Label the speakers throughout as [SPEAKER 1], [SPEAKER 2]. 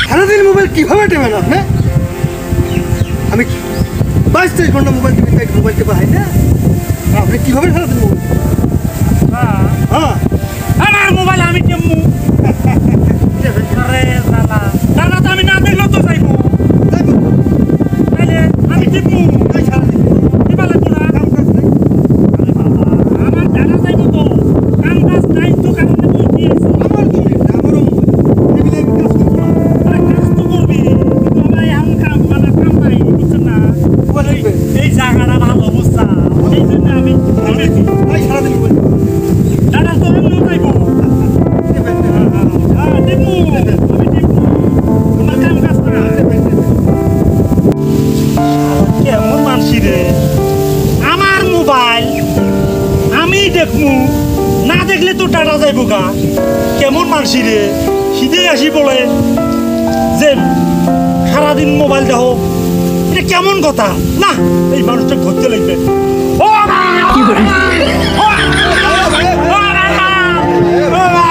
[SPEAKER 1] সারাদিন মোবাইল কিভাবে টেপেন আপনি? আমি 22-23 ঘন্টা মোবাইল টেপা হয় না? আপনি কিভাবে সারাদিন মোবাইল? হ্যাঁ,
[SPEAKER 2] আমার মোবাইল আমি টেমু। আরে দাদা, দাদা তো আমি না দেখলেও তো যাইবো। তাইলে আমি টেমু। টিপা লাগবো না। আরে বাবা, আমার দাদা যাইবো তো। কাম কাজ নাই তো কারণে বলছি।
[SPEAKER 1] আমারও মোবাইল টেবিলে আমি কাজ করবো না।
[SPEAKER 2] আরে কাজ তো করবি। কিন্তু আমার এমন কাম নাই, বুঝছেন না? এই জায়গাটা ভালো বুঝছা। এই জন্য আমি বলেছি।
[SPEAKER 1] সারাদিন মোবাইল
[SPEAKER 2] দাদা তো এমনিও যাইবো।
[SPEAKER 1] টেপেন না।
[SPEAKER 2] হ্যাঁ, টেমু। আমি টেমু। আমার কাম কাজ না। কেমন মানসি রে? আমার মোবাইল আমি দেখমু, না দেখলে তো টাটা যাইব গা। কেমন মানসি রে? সিধে আসি বলে যে সারাদিন মোবাইল দেখো, এটা কেমন কথা না? এই মানুষটা ধরতে লাগবে। ও বাবা! ও বাবা! ও বাবা!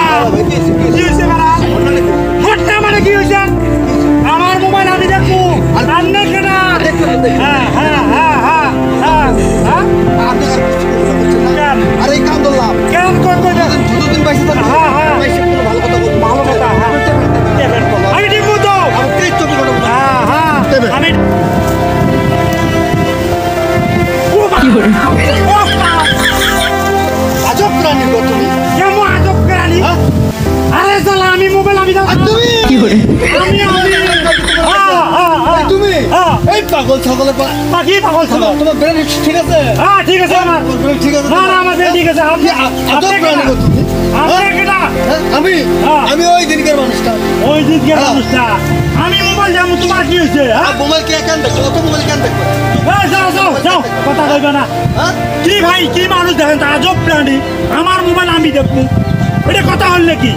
[SPEAKER 2] কি হয়েছে বাবা? ঘটনা মানে কি হয়েছে? আমার মোবাইল আমি দেখবো, আর না কেনা। হ্যাঁ হ্যাঁ হ্যাঁ হ্যাঁ হ্যাঁ হ্যাঁ।
[SPEAKER 1] আরে এই কাম ধরলাম
[SPEAKER 2] কেন করবে না?
[SPEAKER 1] দুদিন বাইশে থাকবে।
[SPEAKER 2] হ্যাঁ, হ্যাঁ।
[SPEAKER 1] বাইশে কোনো ভালো কথা বলবো।
[SPEAKER 2] ভালো কথা, হ্যাঁ। আমি দেখবো তো।
[SPEAKER 1] আমি 23-24 ঘন্টা মোবাইল
[SPEAKER 2] হ্যাঁ হ্যাঁ
[SPEAKER 1] দেবে।
[SPEAKER 2] আমি ও বাবা! ও বাবা!
[SPEAKER 1] আজব প্রাণী গো তুমি।
[SPEAKER 2] কেমন আজব প্রাণী?
[SPEAKER 1] হ্যাঁ?
[SPEAKER 2] আরে শালা আমি মোবাইল আমি দাও।
[SPEAKER 1] আর তুমি
[SPEAKER 2] হ্যাঁ হ্যাঁ
[SPEAKER 1] এই
[SPEAKER 2] হ্যাঁ
[SPEAKER 1] তুমি
[SPEAKER 2] হ্যাঁ।
[SPEAKER 1] এই পাগল ছাগলের
[SPEAKER 2] পাখি পাগল ছিল।
[SPEAKER 1] তোমার ব্রেন ঠিক আছে?
[SPEAKER 2] হ্যাঁ ঠিক আছে আমার।
[SPEAKER 1] তোমার brain ঠিক আছে?
[SPEAKER 2] না না আমার ঠিক আছে। আপনি
[SPEAKER 1] আজব প্রাণী গো তুমি।
[SPEAKER 2] আপনি কেটা?
[SPEAKER 1] হ্যাঁ? আমি
[SPEAKER 2] হ্যাঁ।
[SPEAKER 1] আমি ওই দিনকার মানুষটা।
[SPEAKER 2] ওই দিকে
[SPEAKER 1] হ্যাঁ।
[SPEAKER 2] মানুষটা আমি মোবাইল যাবো, তোমার কি হয়েছে? হ্যাঁ
[SPEAKER 1] মোবাইল কে কেন দেখো? অত মোবাইল কেন দেখো?
[SPEAKER 2] এই, যাও যাও যাও, কথা কইবে না।
[SPEAKER 1] হ্যাঁ?
[SPEAKER 2] কি ভাই কি মানুষ দেখেন তো, আজব প্রাণী। আমার মোবাইল আমি দেখবো, এটা কথা হল নাকি?